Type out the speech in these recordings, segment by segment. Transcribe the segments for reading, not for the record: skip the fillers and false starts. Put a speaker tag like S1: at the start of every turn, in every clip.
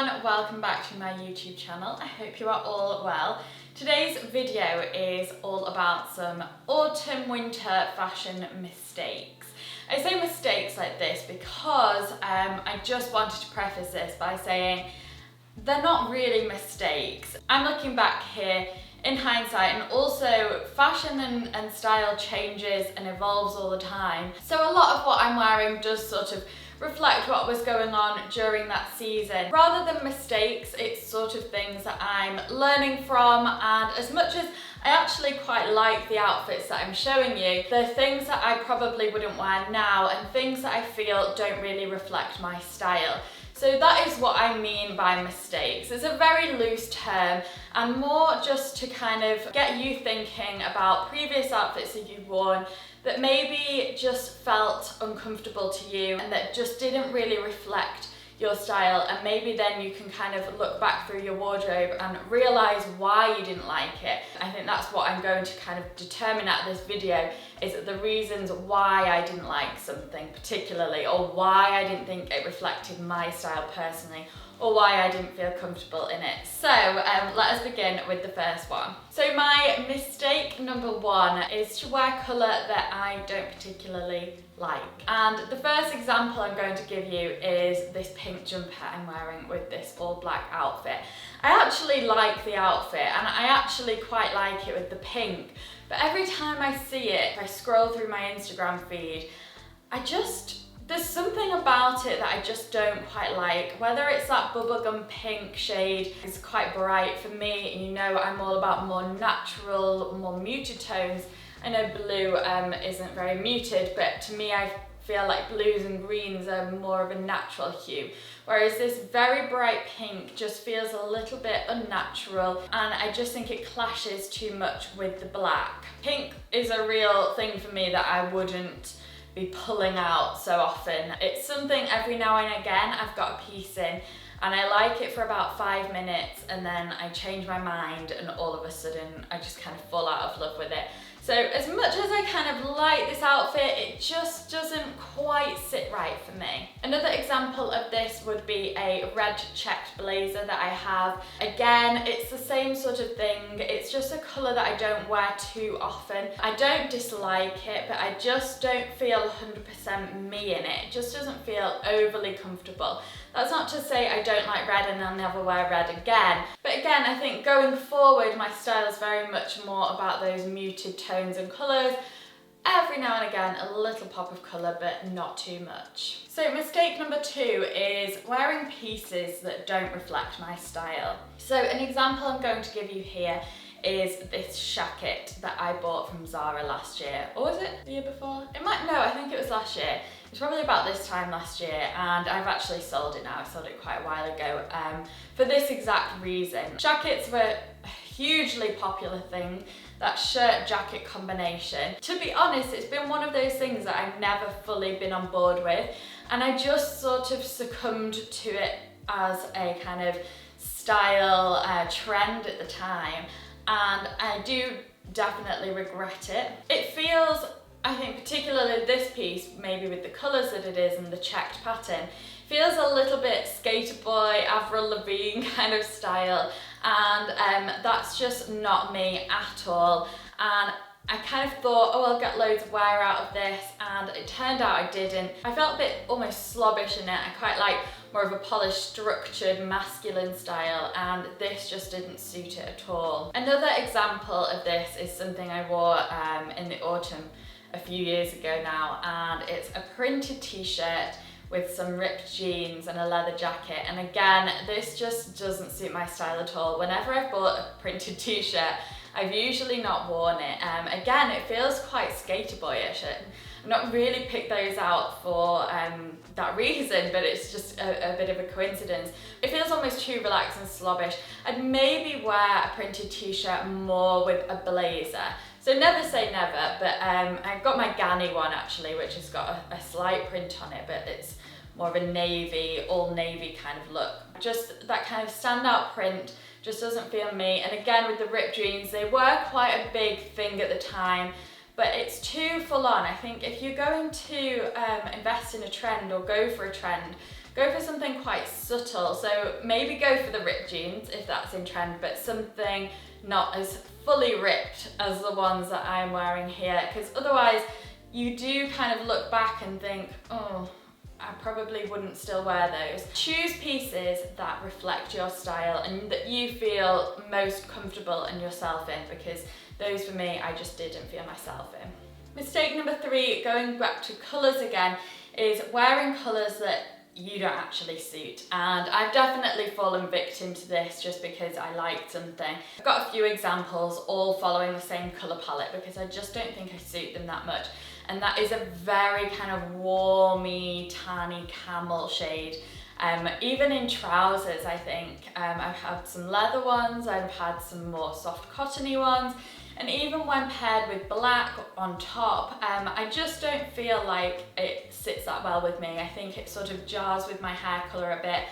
S1: everyone, welcome back to my YouTube channel. I hope you are all well. Today's video is all about some autumn-winter fashion mistakes. I say mistakes like this because I just wanted to preface this by saying they're not really mistakes. I'm looking back here in hindsight, and also fashion and style changes and evolves all the time. So a lot of what I'm wearing does sort of reflect what was going on during that season. Rather than mistakes, it's sort of things that I'm learning from, and as much as I actually quite like the outfits that I'm showing you, they're things that I probably wouldn't wear now and things that I feel don't really reflect my style. So that is what I mean by mistakes. It's a very loose term and more just to kind of get you thinking about previous outfits that you've worn that maybe just felt uncomfortable to you and that just didn't really reflect your style, and maybe then you can kind of look back through your wardrobe and realise why you didn't like it. I think that's what I'm going to kind of determine at this video, is that the reasons why I didn't like something particularly, or why I didn't think it reflected my style personally, or why I didn't feel comfortable in it. So let us begin with the first one. So my mistake number one is to wear colour that I don't particularly like. And the first example I'm going to give you is this pink jumper I'm wearing with this all black outfit. I actually like the outfit and I actually quite like it with the pink, but every time I see it, if I scroll through my Instagram feed, there's something about it that I just don't quite like. Whether it's that bubblegum pink shade is quite bright for me, and you know I'm all about more natural, more muted tones. I know blue isn't very muted, but to me I feel like blues and greens are more of a natural hue. Whereas this very bright pink just feels a little bit unnatural, and I just think it clashes too much with the black. Pink is a real thing for me that I wouldn't be pulling out so often. It's something every now and again I've got a piece in and I like it for about 5 minutes and then I change my mind and all of a sudden I just kind of fall out of love with it. So as much as I kind of like this outfit, it just doesn't quite sit right for me. Another example of this would be a red checked blazer that I have. Again, it's the same sort of thing. It's just a colour that I don't wear too often. I don't dislike it, but I just don't feel 100% me in it. It just doesn't feel overly comfortable. That's not to say I don't like red and I'll never wear red again. But again, I think going forward, my style is very much more about those muted tones and colours. Every now and again, a little pop of colour, but not too much. So mistake number two is wearing pieces that don't reflect my style. So an example I'm going to give you here is this jacket that I bought from Zara last year. Or was it the year before? I think it was last year. It's probably about this time last year, and I've actually sold it now. I sold it quite a while ago for this exact reason. Jackets were a hugely popular thing, that shirt jacket combination. To be honest, it's been one of those things that I've never fully been on board with, and I just sort of succumbed to it as a kind of style trend at the time, and I do definitely regret it. It feels, I think particularly this piece, maybe with the colours that it is and the checked pattern, feels a little bit skater boy, Avril Lavigne kind of style, and that's just not me at all. And I kind of thought, oh, I'll get loads of wear out of this, and it turned out I didn't. I felt a bit almost slobbish in it. I quite like more of a polished, structured, masculine style, and this just didn't suit it at all. Another example of this is something I wore in the autumn a few years ago now, and it's a printed t-shirt with some ripped jeans and a leather jacket, and again, this just doesn't suit my style at all. Whenever I've bought a printed t-shirt, I've usually not worn it. Again, it feels quite skater boyish. I've not really picked those out for that reason, but it's just a bit of a coincidence. It feels almost too relaxed and slobbish. I'd maybe wear a printed t-shirt more with a blazer. So never say never, but I've got my Ganni one actually, which has got a slight print on it, but it's more of a navy, all navy kind of look. Just that kind of standout print just doesn't feel me. And again, with the ripped jeans, they were quite a big thing at the time, but it's too full on. I think if you're going to invest in a trend or go for a trend, go for something quite subtle. So maybe go for the ripped jeans if that's in trend, but something not as fully ripped as the ones that I'm wearing here, because otherwise you do kind of look back and think, oh, I probably wouldn't still wear those. Choose pieces that reflect your style and that you feel most comfortable in yourself in, because those for me, I just didn't feel myself in. Mistake number 3, going back to colours again, is wearing colours that you don't actually suit. And I've definitely fallen victim to this just because I liked something. I've got a few examples all following the same colour palette because I just don't think I suit them that much. And that is a very kind of warmy, tanny camel shade. Even in trousers, I think. I've had some leather ones, I've had some more soft cottony ones, and even when paired with black on top, I just don't feel like it sits that well with me. I think it sort of jars with my hair colour a bit,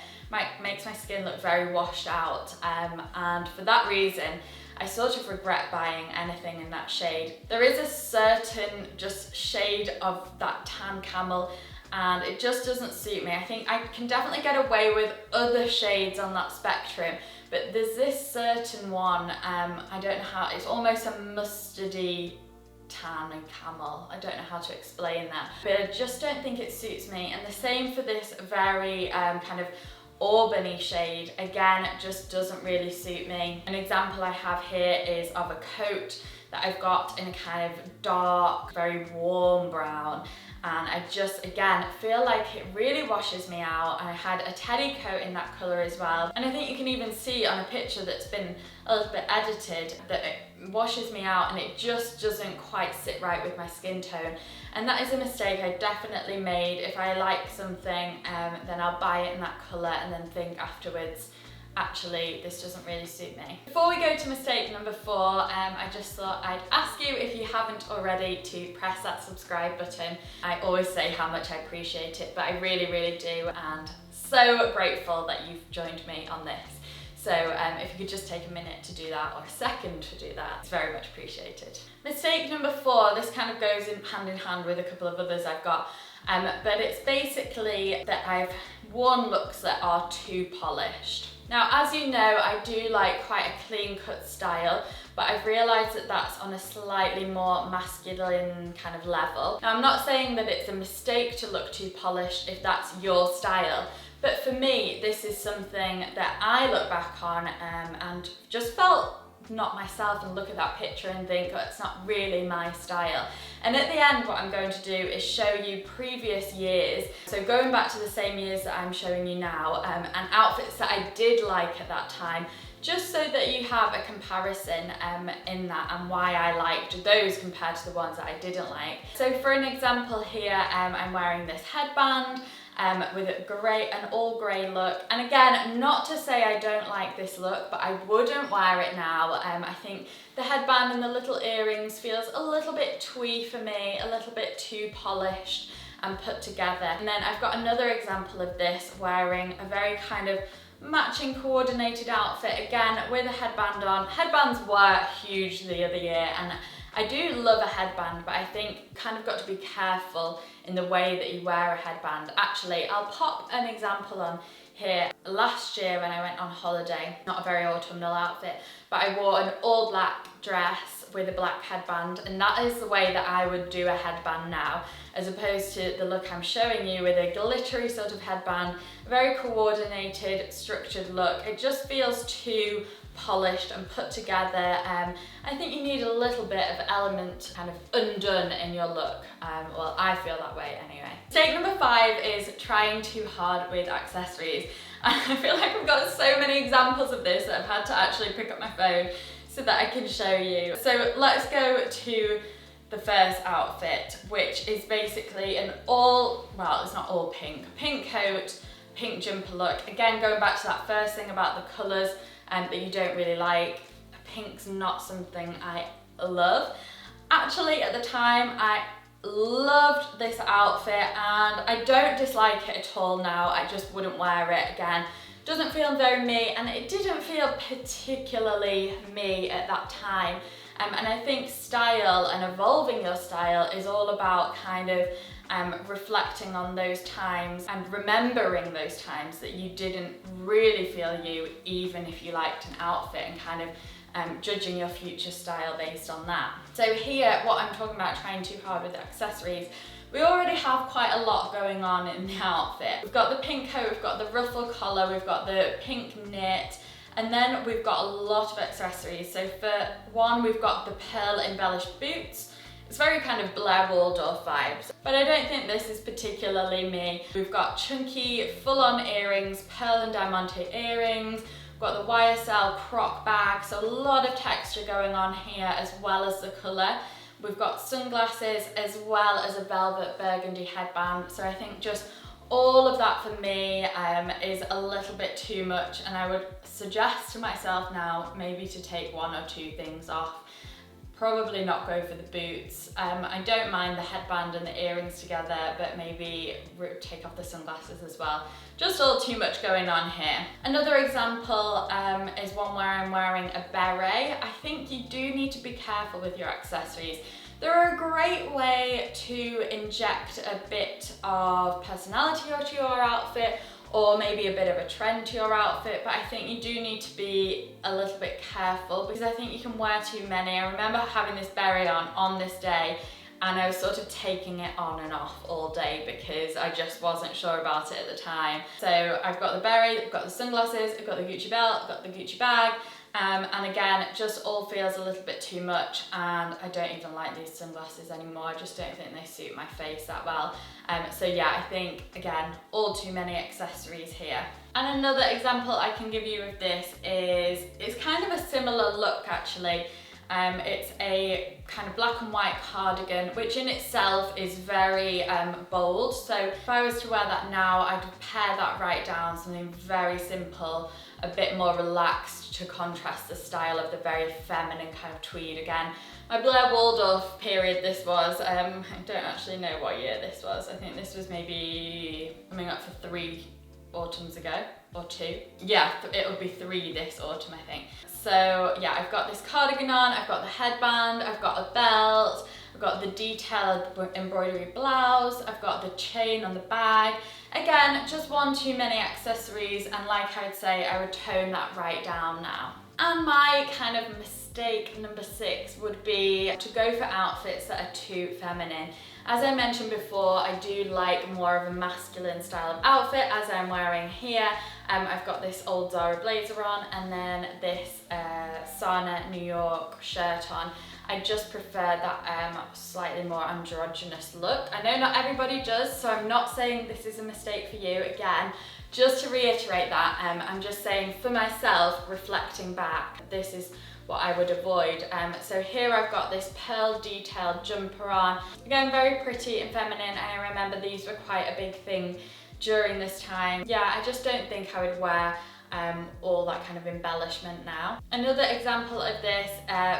S1: makes my skin look very washed out, and for that reason, I sort of regret buying anything in that shade. There is a certain just shade of that tan camel and it just doesn't suit me. I think I can definitely get away with other shades on that spectrum, but there's this certain one, I don't know how, it's almost a mustardy tan and camel. I don't know how to explain that, but I just don't think it suits me. And the same for this very kind of Auburny shade, again, it just doesn't really suit me. An example I have here is of a coat that I've got in a kind of dark, very warm brown, and I just, again, feel like it really washes me out. And I had a teddy coat in that colour as well, and I think you can even see on a picture that's been a little bit edited that it washes me out and it just doesn't quite sit right with my skin tone. And that is a mistake I definitely made. If I like something, then I'll buy it in that colour and then think afterwards, actually, this doesn't really suit me. Before we go to mistake number 4, I just thought I'd ask you, if you haven't already, to press that subscribe button. I always say how much I appreciate it, but I really, really do, and so grateful that you've joined me on this. So if you could just take a minute to do that, or a second to do that, it's very much appreciated. Mistake number 4, this kind of goes hand in hand with a couple of others I've got, but it's basically that I've worn looks that are too polished. Now, as you know, I do like quite a clean cut style, but I've realised that that's on a slightly more masculine kind of level. Now, I'm not saying that it's a mistake to look too polished if that's your style, but for me, this is something that I look back on and just felt not myself, and look at that picture and think, oh, it's not really my style. And at the end, what I'm going to do is show you previous years, so going back to the same years that I'm showing you now, and outfits that I did like at that time, just so that you have a comparison in that and why I liked those compared to the ones that I didn't like. So for an example here, I'm wearing this headband with an all grey look, and again, not to say I don't like this look, but I wouldn't wear it now. I think the headband and the little earrings feels a little bit twee for me, a little bit too polished and put together. And then I've got another example of this, wearing a very kind of matching coordinated outfit, again with a headband on. Headbands were huge the other year, and I do love a headband, but I think kind of got to be careful in the way that you wear a headband. Actually, I'll pop an example on here. Last year when I went on holiday, not a very autumnal outfit, but I wore an all black dress with a black headband, and that is the way that I would do a headband now, as opposed to the look I'm showing you with a glittery sort of headband, very coordinated, structured look. It just feels too polished and put together. I think you need a little bit of element kind of undone in your look. Well, I feel that way anyway. Mistake number 5 is trying too hard with accessories. I feel like I've got so many examples of this that I've had to actually pick up my phone so that I can show you. So let's go to the first outfit, which is basically an well, it's not all pink coat, pink jumper look. Again, going back to that first thing about the colours that you don't really like, pink's not something I love. Actually, at the time, I loved this outfit and I don't dislike it at all now. I just wouldn't wear it again. Doesn't feel very me, and it didn't feel particularly me at that time. And I think style and evolving your style is all about kind of reflecting on those times and remembering those times that you didn't really feel you, even if you liked an outfit, and kind of judging your future style based on that. So here, what I'm talking about trying too hard with the accessories, we already have quite a lot going on in the outfit. We've got the pink coat, we've got the ruffle collar, we've got the pink knit, and then we've got a lot of accessories. So for one, we've got the pearl embellished boots. It's very kind of Blair Waldorf vibes, but I don't think this is particularly me. We've got chunky, full-on earrings, pearl and diamante earrings. We've got the YSL croc bag, so a lot of texture going on here as well as the colour. We've got sunglasses as well as a velvet burgundy headband. So I think just all of that for me is a little bit too much, and I would suggest to myself now maybe to take one or two things off. Probably not go for the boots. I don't mind the headband and the earrings together, but maybe take off the sunglasses as well. Just all too much going on here. Another example is one where I'm wearing a beret. I think you do need to be careful with your accessories. They're a great way to inject a bit of personality to your outfit, or maybe a bit of a trend to your outfit, but I think you do need to be a little bit careful, because I think you can wear too many. I remember having this beret on this day, and I was sort of taking it on and off all day because I just wasn't sure about it at the time. So I've got the beret, I've got the sunglasses, I've got the Gucci belt, I've got the Gucci bag, and again, it just all feels a little bit too much, and I don't even like these sunglasses anymore. I just don't think they suit my face that well. So yeah, I think, again, all too many accessories here. And another example I can give you of this is, it's kind of a similar look actually. It's a kind of black and white cardigan, which in itself is very bold. So if I was to wear that now, I'd pare that right down, something very simple, a bit more relaxed to contrast the style of the very feminine kind of tweed. Again, my Blair Waldorf period this was, I don't actually know what year this was. I think this was maybe coming up for 3 autumns ago, or 2. Yeah, it would be 3 this autumn, I think. So yeah, I've got this cardigan on, I've got the headband, I've got a belt, I've got the detailed embroidery blouse, I've got the chain on the bag. Again, just one too many accessories, and like I would say, I would tone that right down now. And my kind of mistake number 6 would be to go for outfits that are too feminine. As I mentioned before, I do like more of a masculine style of outfit, as I'm wearing here. I've got this old Zara blazer on, and then this Sana New York shirt on. I just prefer that slightly more androgynous look. I know not everybody does, so I'm not saying this is a mistake for you. Again, just to reiterate that, I'm just saying for myself, reflecting back, this is what I would avoid. So here I've got this pearl detailed jumper on. Again, very pretty and feminine. I remember these were quite a big thing during this time. Yeah, I just don't think I would wear all that kind of embellishment now. Another example of this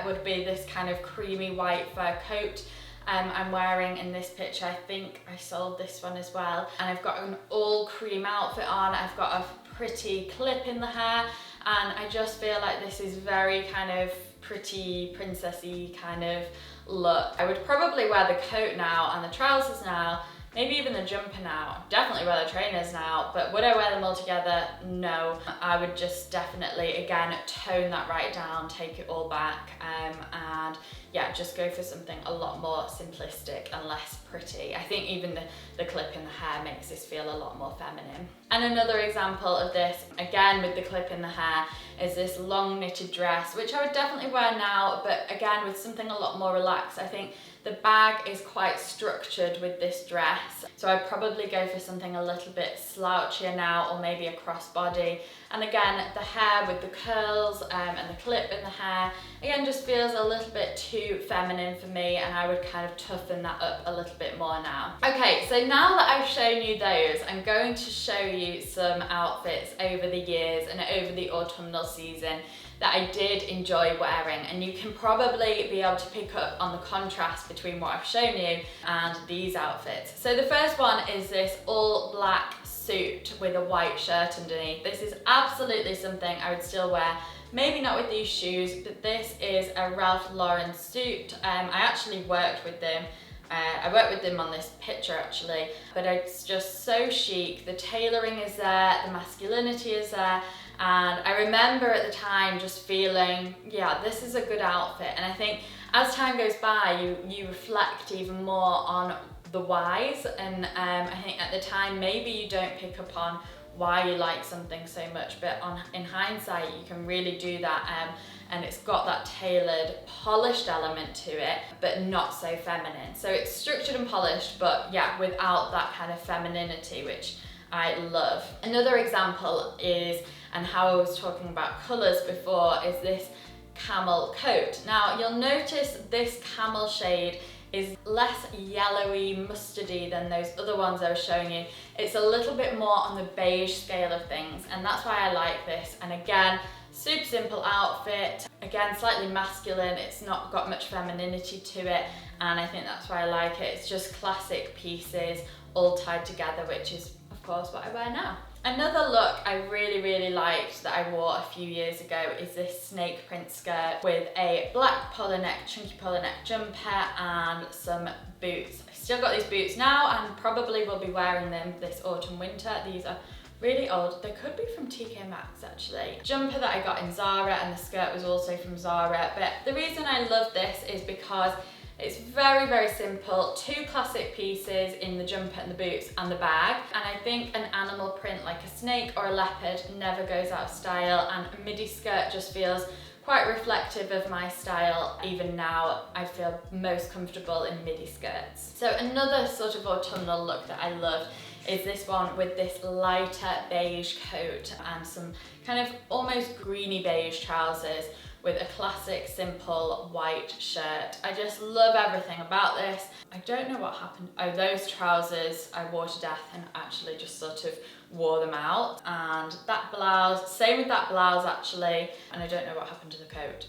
S1: would be this kind of creamy white fur coat I'm wearing in this picture. I think I sold this one as well. And I've got an all cream outfit on. I've got a pretty clip in the hair, and I just feel like this is very kind of pretty princessy kind of look. I would probably wear the coat now and the trousers now, maybe even the jumper now. Definitely wear the trainers now, but would I wear them all together? No. I would just definitely, again, tone that right down, take it all back, and yeah, just go for something a lot more simplistic and less pretty. I think even the clip in the hair makes this feel a lot more feminine. And another example of this, again with the clip in the hair, is this long knitted dress, which I would definitely wear now, but again with something a lot more relaxed. I think the bag is quite structured with this dress, so I'd probably go for something a little bit slouchier now, or maybe a crossbody. And again, the hair with the curls and the clip in the hair, again, just feels a little bit too feminine for me, and I would kind of toughen that up a little bit more now. Okay, so now that I've shown you those, I'm going to show you some outfits over the years and over the autumnal season that I did enjoy wearing, and you can probably be able to pick up on the contrast between what I've shown you and these outfits. So the first one is this all black suit with a white shirt underneath. This is absolutely something I would still wear, maybe not with these shoes, but this is a Ralph Lauren suit. I actually worked with them I worked with them on this picture actually, but it's just so chic. The tailoring is there, the masculinity is there, and I remember at the time just feeling, yeah, this is a good outfit. And I think as time goes by, you reflect even more on the whys, and I think at the time maybe you don't pick up on why you like something so much, but in hindsight you can really do that, and it's got that tailored, polished element to it, but not so feminine. So it's structured and polished, but yeah, without that kind of femininity, which I love. Another example is, and how I was talking about colours before, is this camel coat. Now you'll notice this camel shade is less yellowy, mustardy than those other ones I was showing you. It's a little bit more on the beige scale of things, and that's why I like this. And again, super simple outfit, again slightly masculine, it's not got much femininity to it, and I think that's why I like it. It's just classic pieces all tied together, which is of course what I wear now. Another look I really liked that I wore a few years ago is this snake print skirt with a black polo neck, chunky polo neck jumper and some boots. I've still got these boots now and probably will be wearing them this autumn winter. These are really old. They could be from TK Maxx actually. Jumper that I got in Zara, and the skirt was also from Zara. But the reason I love this is because it's very simple. Two classic pieces in the jumper and the boots and the bag. And I think an animal print like a snake or a leopard never goes out of style, and a midi skirt just feels quite reflective of my style. Even now, I feel most comfortable in midi skirts. So another sort of autumnal look that I love is this one with this lighter beige coat and some kind of almost greeny beige trousers with a classic simple white shirt. I just love everything about this. I don't know what happened. Oh, those trousers I wore to death and actually just sort of wore them out. And that blouse, same with that blouse actually, and I don't know what happened to the coat.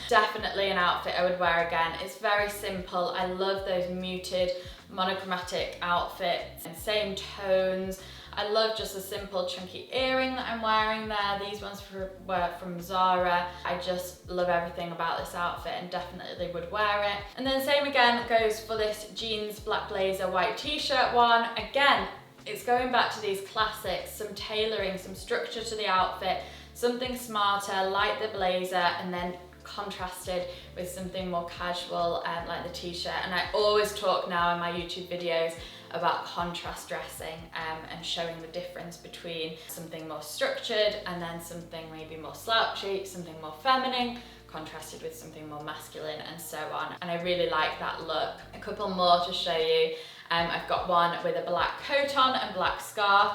S1: Definitely an outfit I would wear again. It's very simple. I love those muted monochromatic outfits and same tones. I love just a simple chunky earring that I'm wearing there. These ones were from Zara. I just love everything about this outfit and definitely would wear it. And then same again goes for this jeans, black blazer, white t-shirt one. Again, it's going back to these classics, some tailoring, some structure to the outfit, something smarter like the blazer, and then contrasted with something more casual like the t-shirt. And I always talk now in my YouTube videos about contrast dressing and showing the difference between something more structured and then something maybe more slouchy, something more feminine, contrasted with something more masculine, and so on. And I really like that look. A couple more to show you. I've got one with a black coat on and black scarf.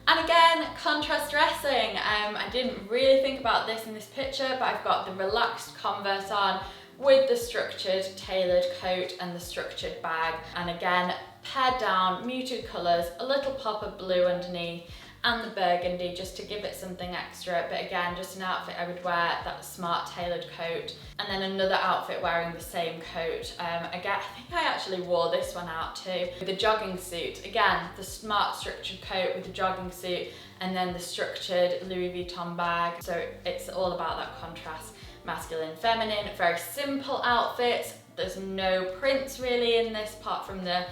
S1: And again, contrast dressing. I didn't really think about this in this picture, but I've got the relaxed Converse on with the structured tailored coat and the structured bag. And again, pared down, muted colours, a little pop of blue underneath, and the burgundy just to give it something extra. But again, just an outfit I would wear, that smart tailored coat. And then another outfit wearing the same coat. Again, I think I actually wore this one out too, with the jogging suit. Again, the smart structured coat with the jogging suit, and then the structured Louis Vuitton bag. So it's all about that contrast, masculine, feminine, very simple outfits. There's no prints really in this apart from the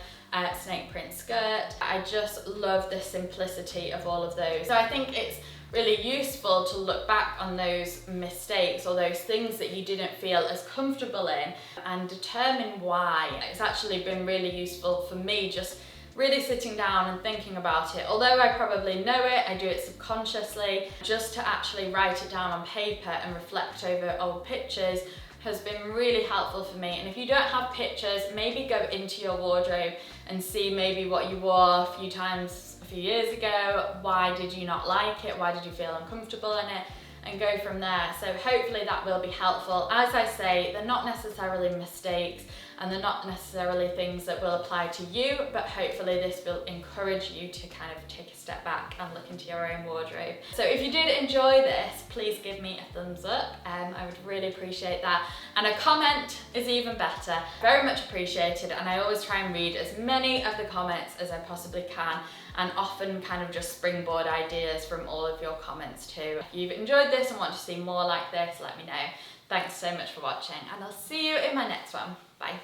S1: snake print skirt. I just love the simplicity of all of those. So I think it's really useful to look back on those mistakes or those things that you didn't feel as comfortable in and determine why. It's actually been really useful for me just really sitting down and thinking about it. Although I probably know it, I do it subconsciously. Just to actually write it down on paper and reflect over old pictures has been really helpful for me. And if you don't have pictures, maybe go into your wardrobe and see maybe what you wore a few times a few years ago. Why did you not like it? Why did you feel uncomfortable in it? And go from there. So hopefully that will be helpful. As I say, they're not necessarily mistakes and they're not necessarily things that will apply to you, but hopefully this will encourage you to kind of take a step back and look into your own wardrobe. So if you did enjoy this, please give me a thumbs up. I would really appreciate that. And a comment is even better. Very much appreciated, and I always try and read as many of the comments as I possibly can, and often kind of just springboard ideas from all of your comments too. If you've enjoyed this and want to see more like this, let me know. Thanks so much for watching, and I'll see you in my next one. Bye.